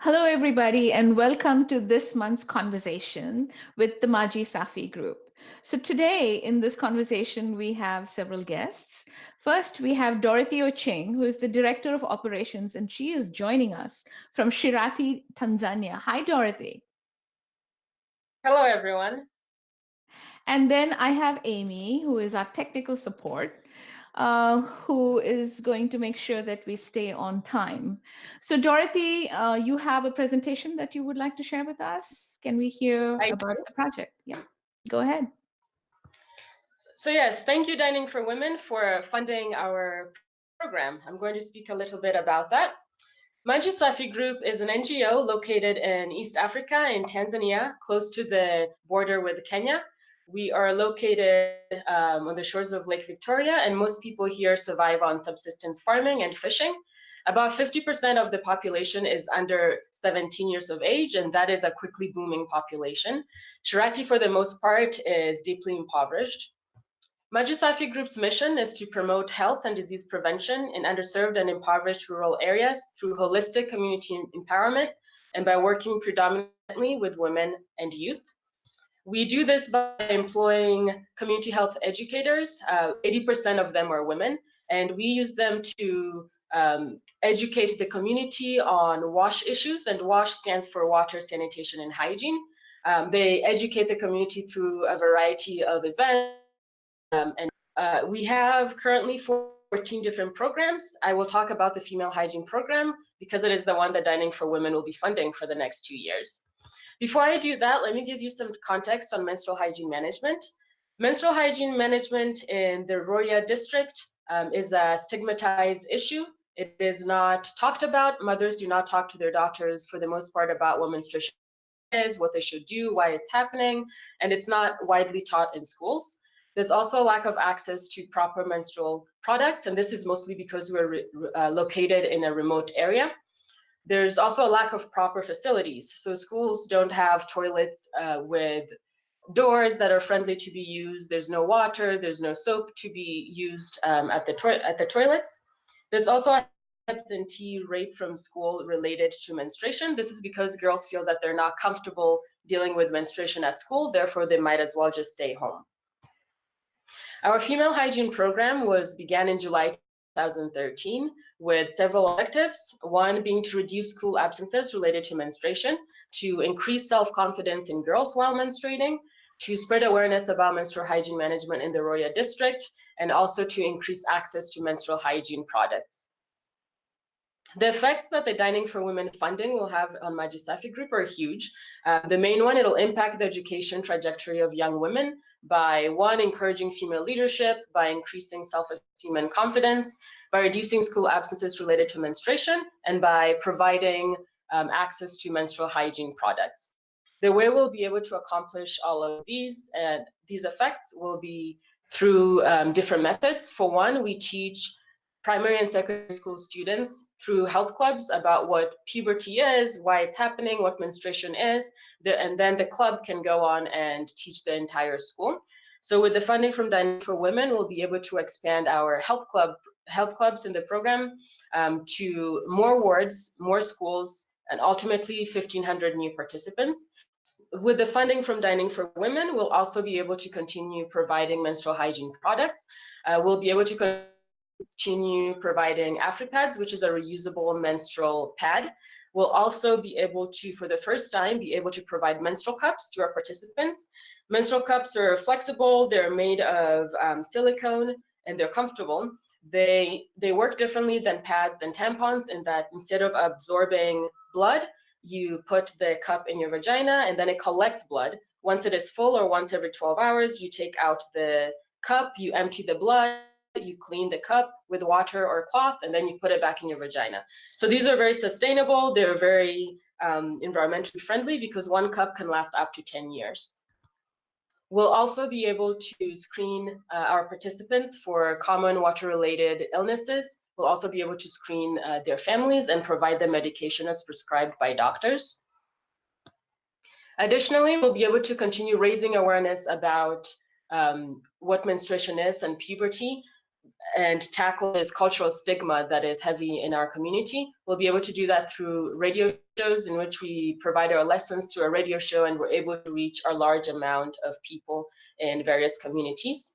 Hello, everybody, and welcome to this month's conversation with the Maji Safi Group. So, today in this conversation, we have several guests. First, we have Dorothy Ochieng, who is the Director of Operations, and she is joining us from Shirati, Tanzania. Hi, Dorothy. Hello, everyone. And then I have Amy, who is our technical support, who is going to make sure that we stay on time. So, Dorothy, you have a presentation that you would like to share with us. Can we hear I about the project? Yeah, go ahead. so yes, thank you, Dining for Women, for funding our program. I'm going to speak a little bit about that. Maji Safi Group is an NGO located in East Africa, in Tanzania, close to the border with Kenya. We are located on the shores of Lake Victoria, and most people here survive on subsistence farming and fishing. About 50% of the population is under 17 years of age, and that is a quickly booming population. Shirati, for the most part, is deeply impoverished. Maji Safi Group's mission is to promote health and disease prevention in underserved and impoverished rural areas through holistic community empowerment and by working predominantly with women and youth. We do this by employing community health educators. 80% of them are women, and we use them to educate the community on WASH issues, and WASH stands for water, sanitation, and hygiene. They educate the community through a variety of events, and we have currently 14 different programs. I will talk about the female hygiene program because it is the one that Dining for Women will be funding for the next 2 years. Before I do that, let me give you some context on menstrual hygiene management. Menstrual hygiene management in the Rorya district is a stigmatized issue. It is not talked about. Mothers do not talk to their daughters for the most part about what menstruation is, what they should do, why it's happening, and it's not widely taught in schools. There's also a lack of access to proper menstrual products, and this is mostly because we're located in a remote area. There's also a lack of proper facilities. So schools don't have toilets with doors that are friendly to be used. There's no water, there's no soap to be used at the toilets. There's also a absentee rate from school related to menstruation. This is because girls feel that they're not comfortable dealing with menstruation at school, therefore they might as well just stay home. Our female hygiene program began in July 2013 with several objectives, one being to reduce school absences related to menstruation, to increase self-confidence in girls while menstruating, to spread awareness about menstrual hygiene management in the Rorya district, and also to increase access to menstrual hygiene products. The effects that the Dining for Women funding will have on Maji Safi Group are huge. The main one, it'll impact the education trajectory of young women by, one, encouraging female leadership, by increasing self-esteem and confidence, by reducing school absences related to menstruation, and by providing access to menstrual hygiene products. The way we'll be able to accomplish all of these effects will be through different methods. For one, we teach primary and secondary school students through health clubs about what puberty is, why it's happening, what menstruation is, and then the club can go on and teach the entire school. So with the funding from Dining for Women, we'll be able to expand our health clubs in the program to more wards, more schools, and ultimately 1,500 new participants. With the funding from Dining for Women, we'll also be able to continue providing menstrual hygiene products. We'll be able to continue providing AfriPads, which is a reusable menstrual pad. We'll also be able to, for the first time, be able to provide menstrual cups to our participants. Menstrual cups are flexible, they're made of silicone, and they're comfortable. They work differently than pads and tampons in that instead of absorbing blood, you put the cup in your vagina and then it collects blood. Once it is full or once every 12 hours, you take out the cup, you empty the blood, you clean the cup with water or cloth, and then you put it back in your vagina. So these are very sustainable. They're very environmentally friendly because one cup can last up to 10 years. We'll also be able to screen our participants for common water-related illnesses. We'll also be able to screen their families and provide them medication as prescribed by doctors. Additionally, we'll be able to continue raising awareness about what menstruation is and puberty. tackle this cultural stigma that is heavy in our community. We'll be able to do that through radio shows in which we provide our lessons to a radio show, and we're able to reach a large amount of people in various communities.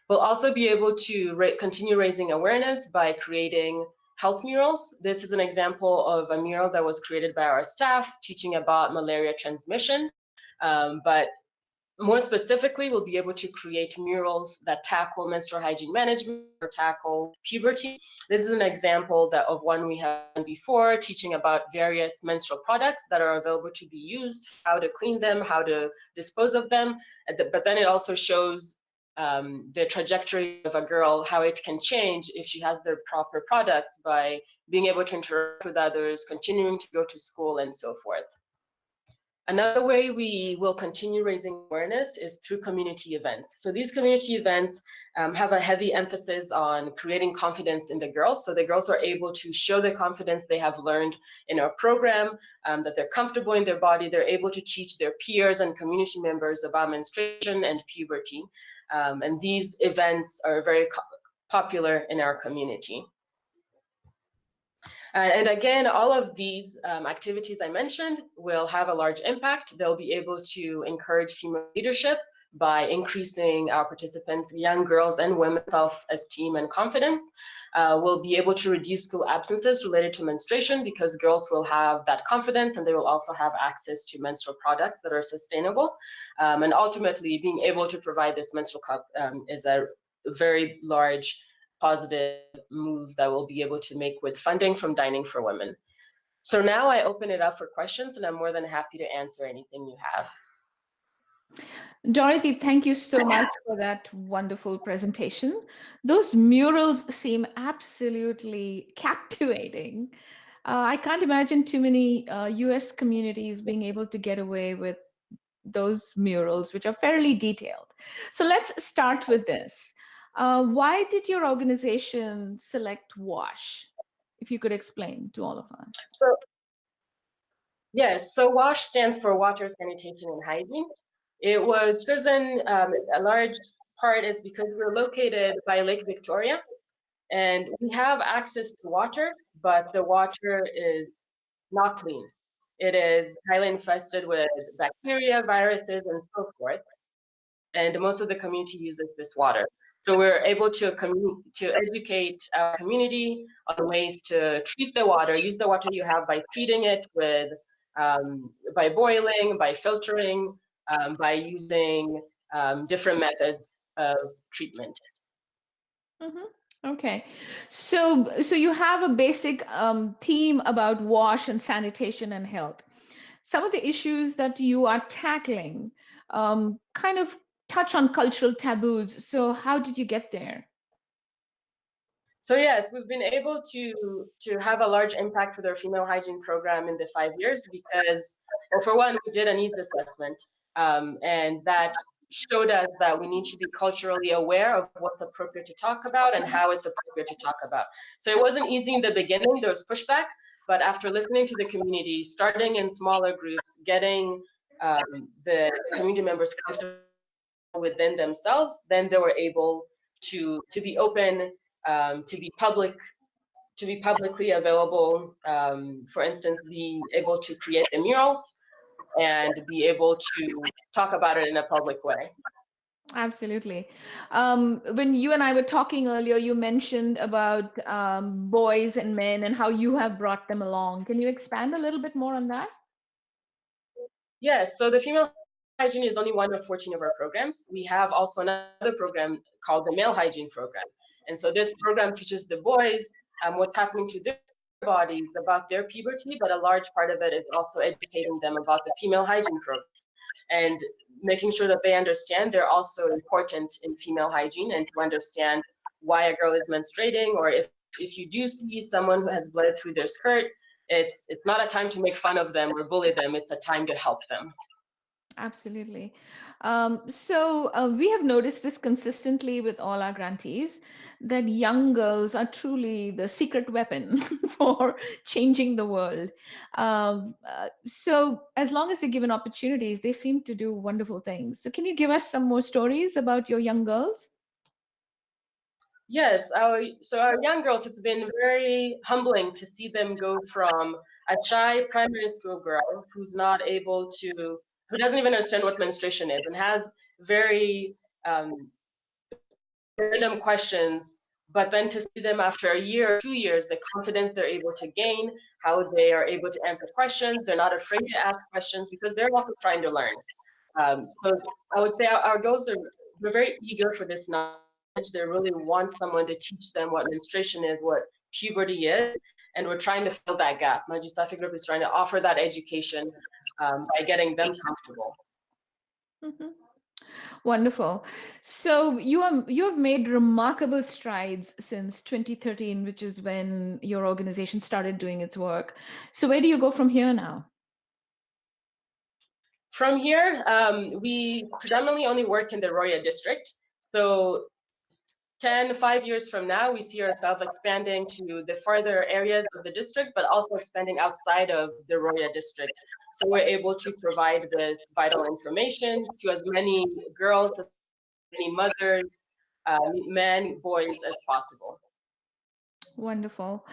We'll also be able to continue raising awareness by creating health murals. This is an example of a mural that was created by our staff teaching about malaria transmission. But more specifically, we'll be able to create murals that tackle menstrual hygiene management or tackle puberty. This is an example of one we have done before, teaching about various menstrual products that are available to be used, how to clean them, how to dispose of them. But then it also shows the trajectory of a girl, how it can change if she has the proper products by being able to interact with others, continuing to go to school, and so forth. Another way we will continue raising awareness is through community events. So these community events have a heavy emphasis on creating confidence in the girls. So the girls are able to show the confidence they have learned in our program, that they're comfortable in their body. They're able to teach their peers and community members about menstruation and puberty. And these events are very popular in our community. And again, all of these activities I mentioned will have a large impact. They'll be able to encourage female leadership by increasing our participants, young girls and women's self-esteem and confidence. We'll be able to reduce school absences related to menstruation because girls will have that confidence, and they will also have access to menstrual products that are sustainable. And ultimately, being able to provide this menstrual cup is a very large positive move that we'll be able to make with funding from Dining for Women. So now I open it up for questions, and I'm more than happy to answer anything you have. Dorothy, thank you so much for that wonderful presentation. Those murals seem absolutely captivating. I can't imagine too many US communities being able to get away with those murals, which are fairly detailed. So let's start with this. Why did your organization select WASH? If you could explain to all of us. So, yes, so WASH stands for Water, Sanitation, and Hygiene. It was chosen, a large part is because we're located by Lake Victoria, and we have access to water, but the water is not clean. It is highly infested with bacteria, viruses, and so forth. And most of the community uses this water. So we're able to educate our community on ways to treat the water, use the water you have by treating it with, by boiling, by filtering, by using different methods of treatment. Mm-hmm. Okay, so you have a basic theme about wash and sanitation and health. Some of the issues that you are tackling kind of touch on cultural taboos. So how did you get there? So yes, we've been able to have a large impact with our female hygiene program in the 5 years because, well, for one, we did a needs assessment, and that showed us that we need to be culturally aware of what's appropriate to talk about and how it's appropriate to talk about. So it wasn't easy in the beginning, there was pushback, but after listening to the community, starting in smaller groups, getting the community members comfortable within themselves, then they were able to be open, to be publicly available. For instance, be able to create the murals and be able to talk about it in a public way. Absolutely. When you and I were talking earlier, you mentioned about boys and men and how you have brought them along. Can you expand a little bit more on that? Yes, so the female hygiene is only one of 14 of our programs. We have also another program called the male hygiene program. And so this program teaches the boys what's happening to their bodies, about their puberty, but a large part of it is also educating them about the female hygiene program and making sure that they understand they're also important in female hygiene and to understand why a girl is menstruating, or if you do see someone who has blood through their skirt, it's not a time to make fun of them or bully them, it's a time to help them. Absolutely. We have noticed this consistently with all our grantees that young girls are truly the secret weapon for changing the world. So, as long as they're given opportunities, they seem to do wonderful things. So, can you give us some more stories about your young girls? Yes, our young girls, it's been very humbling to see them go from a shy primary school girl who doesn't even understand what menstruation is and has very um, random questions, but then to see them after a year or 2 years, the confidence they're able to gain, how they are able to answer questions, they're not afraid to ask questions because they're also trying to learn. So I would say our girls they're very eager for this knowledge. They really want someone to teach them what menstruation is, what puberty is, and we're trying to fill that gap. Maji Safi Group is trying to offer that education by getting them comfortable. Mhm. Wonderful. So you have made remarkable strides since 2013, which is when your organization started doing its work. So where do you go from here now? From here, we predominantly only work in the Rorya district. So 5 years from now, we see ourselves expanding to the further areas of the district, but also expanding outside of the Rorya district. So we're able to provide this vital information to as many girls, as many mothers, men, boys as possible. Wonderful.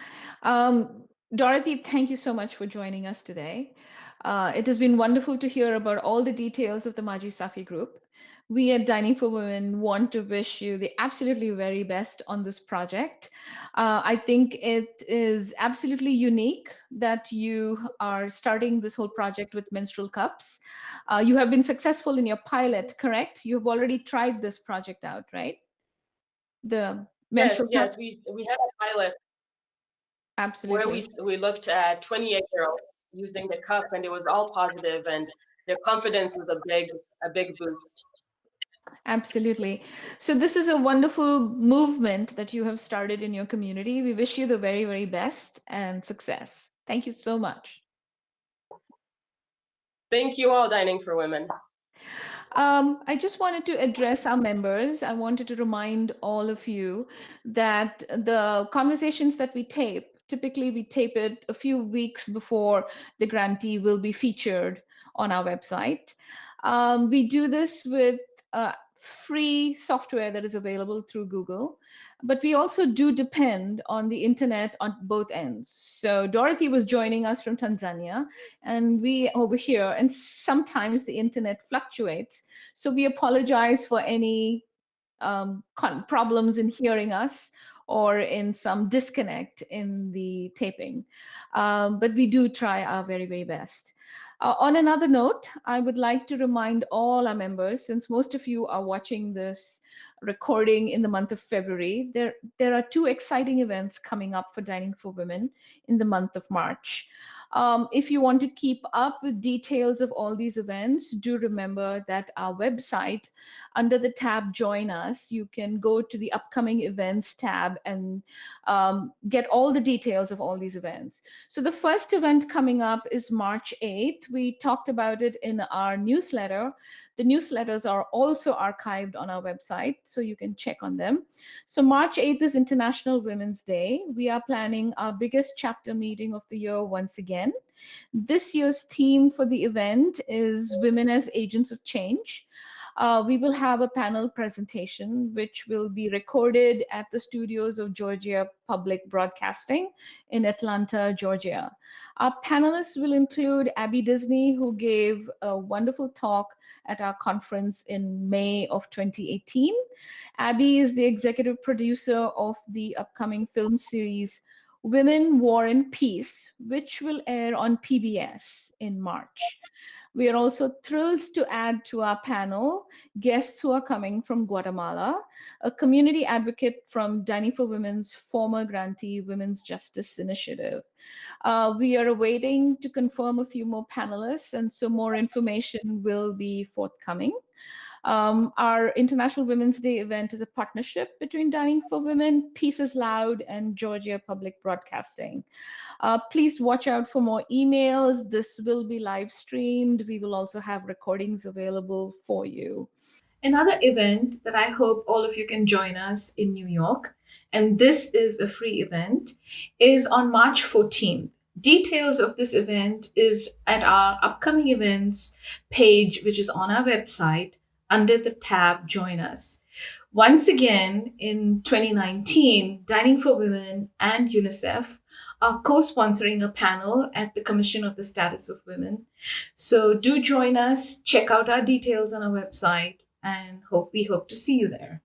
Dorothy, thank you so much for joining us today. It has been wonderful to hear about all the details of the Maji Safi Group. We at Dining for Women want to wish you the absolutely very best on this project. I think it is absolutely unique that you are starting this whole project with menstrual cups. You have been successful in your pilot, correct? You've already tried this project out, right? The menstrual Yes, cup? yes, we had a pilot where Absolutely. we looked at 28 girls using the cup, and it was all positive, and their confidence was a big boost. Absolutely. So, this is a wonderful movement that you have started in your community. We wish you the very, very best and success. Thank you so much. Thank you all, Dining for Women. I just wanted to address our members. I wanted to remind all of you that the conversations that we tape, typically we tape it a few weeks before the grantee will be featured on our website. We do this with free software that is available through Google, but we also do depend on the internet on both ends. So Dorothy was joining us from Tanzania, and we over here, and sometimes the internet fluctuates. So we apologize for any problems in hearing us or in some disconnect in the taping. But we do try our very, very best. On another note, I would like to remind all our members, since most of you are watching this recording in the month of February, there are two exciting events coming up for Dining for Women in the month of March. If you want to keep up with details of all these events, do remember that our website, under the tab Join Us, you can go to the upcoming events tab and get all the details of all these events. So the first event coming up is March 8th. We talked about it in our newsletter. The newsletters are also archived on our website, so you can check on them. So March 8th is International Women's Day. We are planning our biggest chapter meeting of the year once again. This year's theme for the event is Women as Agents of Change. We will have a panel presentation which will be recorded at the studios of Georgia Public Broadcasting in Atlanta, Georgia. Our panelists will include Abby Disney, who gave a wonderful talk at our conference in May of 2018. Abby is the executive producer of the upcoming film series Women, War, and Peace, which will air on PBS in March. We are also thrilled to add to our panel guests who are coming from Guatemala, a community advocate from Dining for Women's former grantee Women's Justice Initiative. We are awaiting to confirm a few more panelists, and so more information will be forthcoming. Our International Women's Day event is a partnership between Dining for Women, Peace is Loud, and Georgia Public Broadcasting. Please watch out for more emails. This will be live streamed. We will also have recordings available for you. Another event that I hope all of you can join us in New York, and this is a free event, is on March 14th. Details of this event is at our upcoming events page, which is on our website under the tab Join Us. Once again, in 2019, Dining for Women and UNICEF are co sponsoring a panel at the Commission of the Status of Women. So do join us, check out our details on our website, and we hope to see you there.